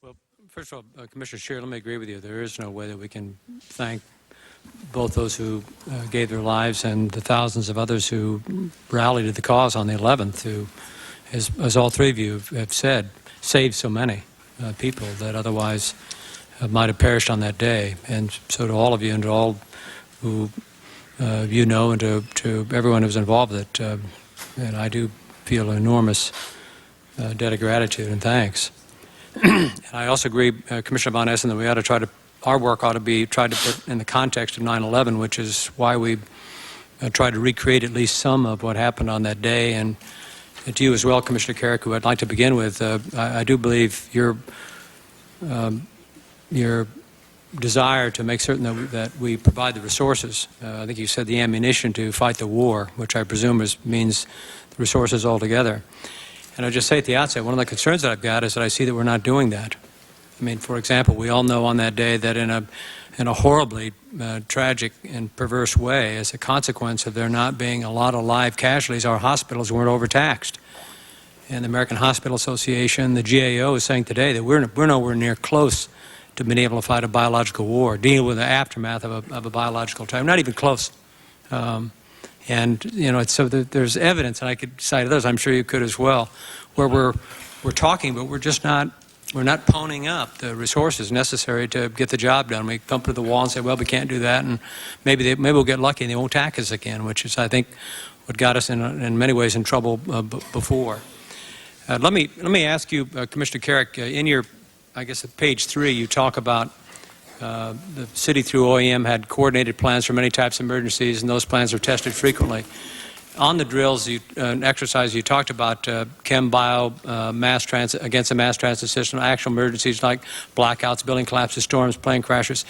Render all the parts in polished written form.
Well, first of all, Commissioner Sheirer, let me agree with you. There is no way that we can thank both those who gave their lives and the thousands of others who rallied to the cause on the 11th, who, as all three of you have said, saved so many people that otherwise might have perished on that day. And so to all of you and to all who you know and to everyone who's involved with it, and I do feel an enormous debt of gratitude and thanks. And I also agree, Commissioner Von Essen, that we ought to try to, our work ought to be tried to put in the context of 9/11, which is why we tried to recreate at least some of what happened on that day. And to you as well, Commissioner Kerik, who I'd like to begin with, I do believe your desire to make certain that we provide the resources. I think you said the ammunition to fight the war, which I presume means the resources altogether. And I'll just say at the outset, one of the concerns that I've got is that I see that we're not doing that. I mean, for example, we all know on that day that in a horribly tragic and perverse way, as a consequence of there not being a lot of live casualties, our hospitals weren't overtaxed. And the American Hospital Association, the GAO, is saying today that we're nowhere near close to being able to fight a biological war, deal with the aftermath of a biological attack. Not even close. And, you know, so there's evidence, and I could cite others, I'm sure you could as well, where we're talking, but we're just not, we're not ponying up the resources necessary to get the job done. We thump to the wall and say, well, we can't do that, and maybe we'll get lucky and they won't attack us again, which is, I think, what got us in many ways in trouble before. Let me ask you, Commissioner Kerik, in your, I guess at page 3, you talk about the city through OEM had coordinated plans for many types of emergencies, and those plans are tested frequently. On the drills and exercise, you talked about chem bio, mass transit, against the mass transit system, actual emergencies like blackouts, building collapses, storms, plane crashes.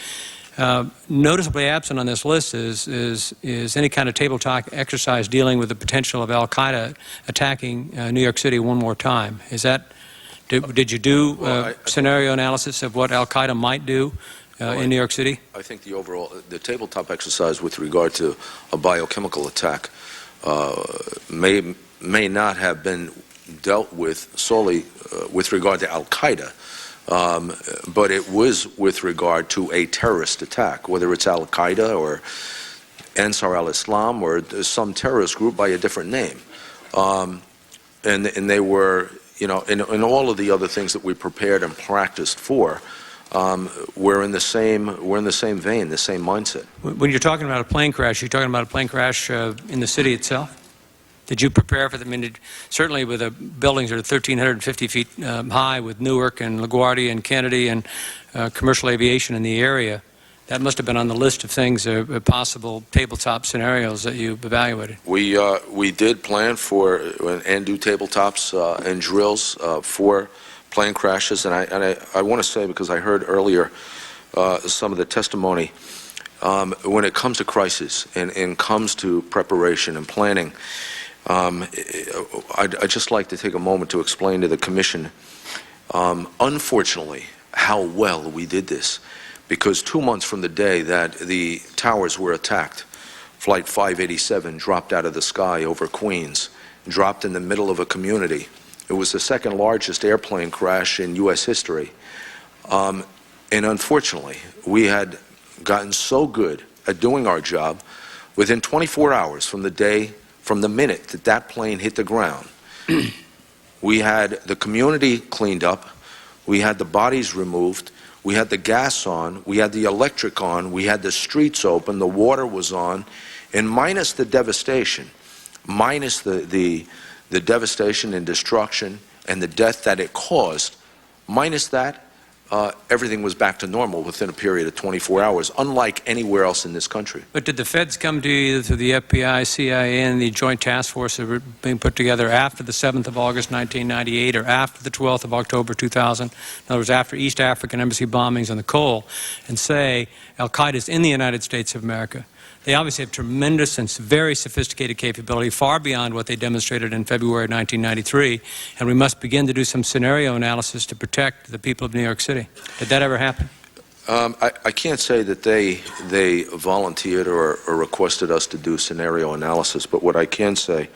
Noticeably absent on this list is any kind of tabletop exercise dealing with the potential of Al-Qaeda attacking New York City one more time. Is that, did you do scenario analysis of what Al-Qaeda might do in New York City? I think the tabletop exercise with regard to a biochemical attack may not have been dealt with solely with regard to Al-Qaeda, but it was with regard to a terrorist attack, whether it's Al-Qaeda or Ansar al-Islam or some terrorist group by a different name. And they were, you know, in all of the other things that we prepared and practiced for, we're in the same vein, the same mindset. When you're talking about a plane crash, you're talking about a plane crash in the city itself? Did you prepare for them? I mean, certainly with the buildings that are 1,350 feet high with Newark and LaGuardia and Kennedy and commercial aviation in the area, that must have been on the list of things, possible tabletop scenarios that you evaluated. We did plan for and do tabletops and drills for plane crashes, and I want to say, because I heard earlier some of the testimony, when it comes to crisis and comes to preparation and planning, I'd just like to take a moment to explain to the Commission, unfortunately, how well we did this, because 2 months from the day that the towers were attacked, Flight 587 dropped out of the sky over Queens, dropped in the middle of a community. It was the second largest airplane crash in U.S. history. And unfortunately, we had gotten so good at doing our job, within 24 hours from the minute that that plane hit the ground, we had the community cleaned up, we had the bodies removed, we had the gas on, we had the electric on, we had the streets open, the water was on, and minus the devastation, minus the devastation and destruction and the death that it caused, minus that, everything was back to normal within a period of 24 hours, unlike anywhere else in this country. But did the feds come to you through the FBI, CIA, and the Joint Task Force that were being put together after the 7th of August, 1998, or after the 12th of October, 2000? In other words, after East African embassy bombings on the Cole, and say Al-Qaeda is in the United States of America? They obviously have tremendous and very sophisticated capability, far beyond what they demonstrated in February 1993, and we must begin to do some scenario analysis to protect the people of New York City. Did that ever happen? I can't say that they volunteered or requested us to do scenario analysis, but what I can say,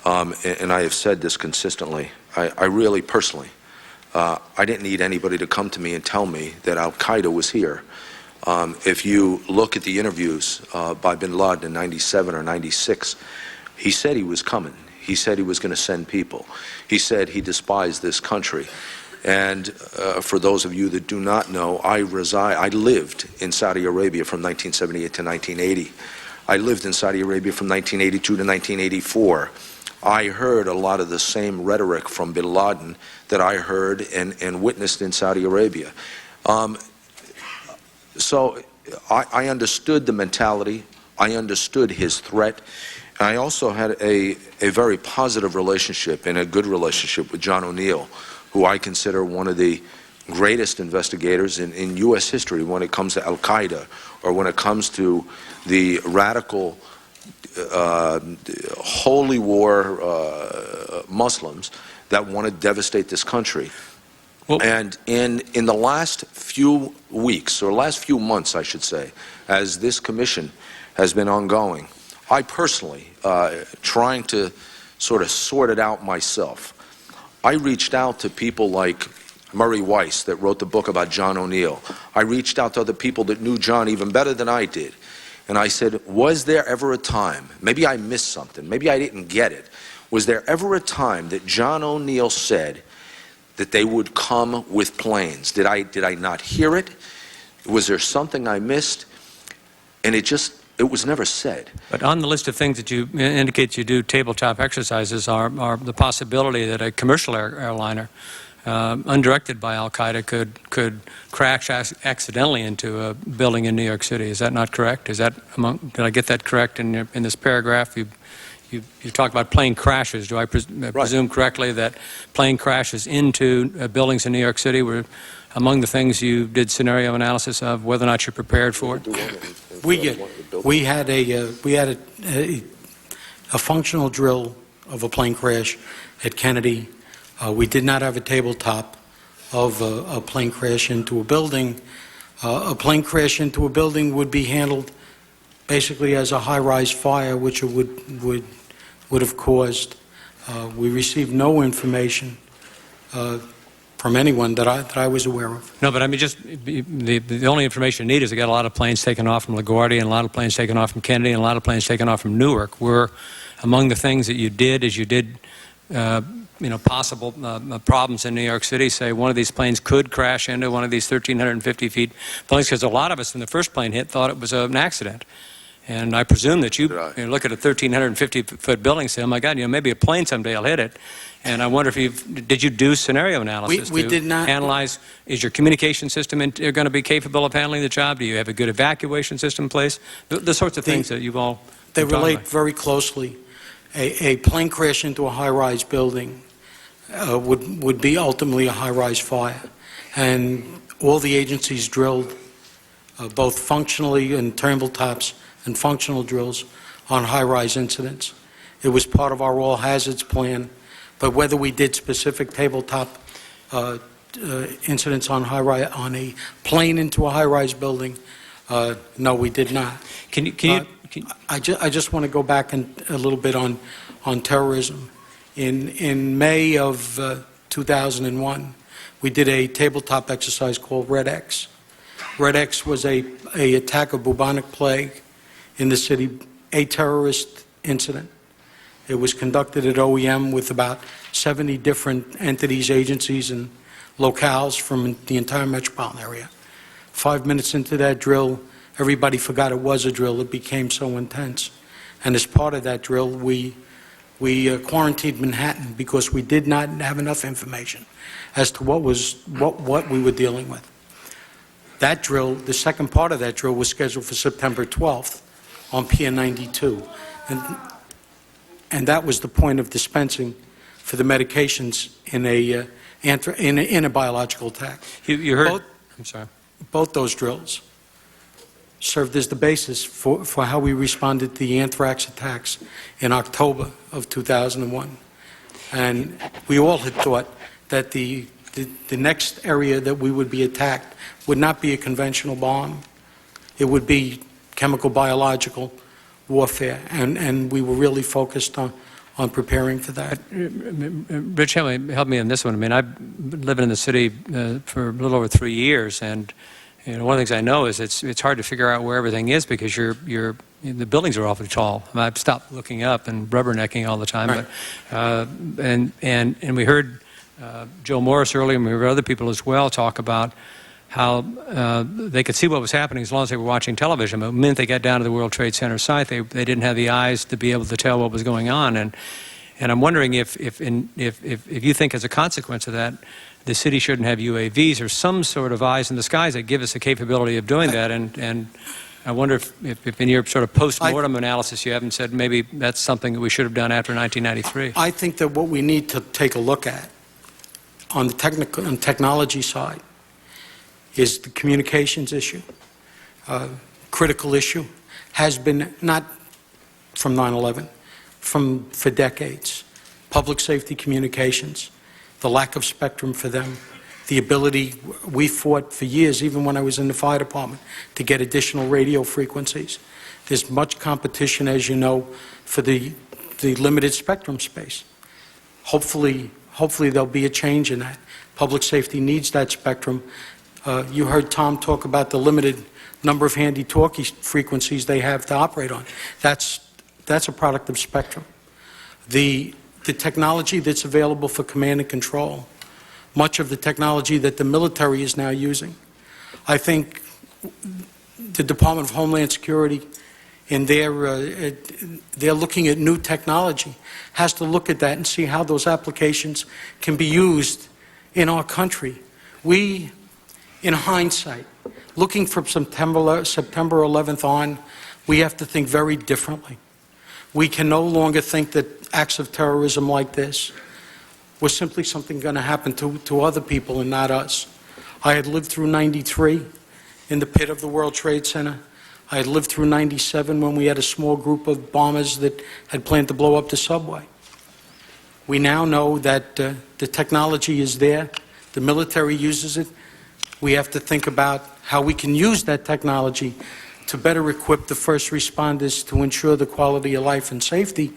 and I have said this consistently, I really personally I didn't need anybody to come to me and tell me that Al-Qaeda was here. If you look at the interviews by bin Laden in 97 or 96, he said he was coming. He said he was going to send people. He said he despised this country. And for those of you that do not know, I lived in Saudi Arabia from 1978 to 1980. I lived in Saudi Arabia from 1982 to 1984. I heard a lot of the same rhetoric from bin Laden that I heard and witnessed in Saudi Arabia. So I understood the mentality. I understood his threat. I also had a very positive relationship and a good relationship with John O'Neill, who I consider one of the greatest investigators in U.S. history when it comes to Al-Qaeda or when it comes to the radical holy war Muslims that want to devastate this country. Well, and in the last few weeks, or last few months, I should say, as this commission has been ongoing, I personally, trying to sort of sort it out myself, I reached out to people like Murray Weiss that wrote the book about John O'Neill. I reached out to other people that knew John even better than I did. And I said, was there ever a time, maybe I missed something, maybe I didn't get it, was there ever a time that John O'Neill said that they would come with planes? Did I not hear it? Was there something I missed? And it was never said. But on the list of things that you indicate you do tabletop exercises are the possibility that a commercial airliner, undirected by Al-Qaeda, could crash accidentally into a building in New York City. Is that not correct? Is that did I get that correct in this paragraph? You talk about plane crashes. Do I presume correctly that plane crashes into buildings in New York City were among the things you did scenario analysis of, whether or not you're prepared for it? We had a functional drill of a plane crash at Kennedy. We did not have a tabletop of a plane crash into a building. A plane crash into a building would be handled basically as a high-rise fire, which it would have caused. We received no information from anyone that I was aware of. No, but I mean, just the only information you need is to get a lot of planes taken off from LaGuardia and a lot of planes taken off from Kennedy and a lot of planes taken off from Newark. Were among the things that you did as you did possible problems in New York City, say one of these planes could crash into one of these 1,350 feet planes, because a lot of us when the first plane hit thought it was an accident. And I presume that you look at a 1,350-foot building and say, oh my God, maybe a plane someday will hit it. And I wonder if did you do scenario analysis we did not analyze, is your communication system going to be capable of handling the job? Do you have a good evacuation system in place? The sorts of things that you've all They relate very closely. A plane crash into a high-rise building would be ultimately a high-rise fire. And all the agencies drilled, both functionally and tabletops and functional drills on high-rise incidents. It was part of our all hazards plan, but whether we did specific tabletop incidents on a plane into a high-rise building, no, we did not. I just want to go back a little bit on terrorism. In May of 2001, we did a tabletop exercise called Red X. Red X was a attack of bubonic plague in the city, a terrorist incident. It was conducted at OEM with about 70 different entities, agencies, and locales from the entire metropolitan area. 5 minutes into that drill, everybody forgot it was a drill. It became so intense. And as part of that drill, we quarantined Manhattan because we did not have enough information as to what we were dealing with. That drill, the second part of that drill, was scheduled for September 12th on Pier 92. And that was the point of dispensing for the medications in a biological attack. You heard? I'm sorry. Both those drills served as the basis for how we responded to the anthrax attacks in October of 2001. And we all had thought that the next area that we would be attacked would not be a conventional bomb. It would be chemical biological warfare, and we were really focused on preparing for that. Rich, help me on this one. I mean, I've been living in the city for a little over 3 years, and one of the things I know is it's hard to figure out where everything is because the buildings are awfully tall. I mean, I've stopped looking up and rubbernecking all the time. Right. But and we heard Joe Morris earlier, and we heard other people as well talk about how they could see what was happening as long as they were watching television. But the minute they got down to the World Trade Center site, they didn't have the eyes to be able to tell what was going on. And I'm wondering if you think as a consequence of that, the city shouldn't have UAVs or some sort of eyes in the skies that give us the capability of doing that. And I wonder if in your sort of post-mortem analysis you haven't said maybe that's something that we should have done after 1993. I think that what we need to take a look at on the technology side is the communications issue. Critical issue has been not from 9/11, for decades. Public safety communications, the lack of spectrum for them, the ability, we fought for years, even when I was in the fire department, to get additional radio frequencies. There's much competition, as you know, for the limited spectrum space. Hopefully there'll be a change in that. Public safety needs that spectrum. You heard Tom talk about the limited number of handy-talkie frequencies they have to operate on. That's a product of spectrum. The technology that's available for command and control, much of the technology that the military is now using. I think the Department of Homeland Security, and they're looking at new technology, has to look at that and see how those applications can be used in our country. We, in hindsight, looking from September 11th on, we have to think very differently. We can no longer think that acts of terrorism like this was simply something going to happen to other people and not us. I had lived through 93 in the pit of the World Trade Center. I had lived through 97 when we had a small group of bombers that had planned to blow up the subway. We now know that the technology is there. The military uses it. We have to think about how we can use that technology to better equip the first responders to ensure the quality of life and safety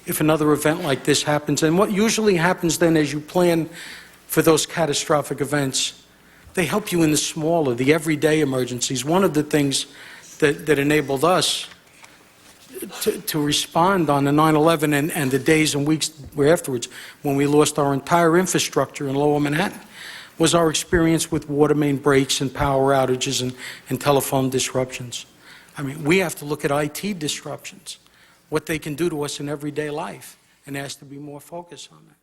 if another event like this happens. And what usually happens then as you plan for those catastrophic events, they help you in the smaller, the everyday emergencies. One of the things that enabled us to respond on the 9/11 and the days and weeks afterwards when we lost our entire infrastructure in Lower Manhattan was our experience with water main breaks and power outages and telephone disruptions. I mean, we have to look at IT disruptions, what they can do to us in everyday life, and there has to be more focus on that.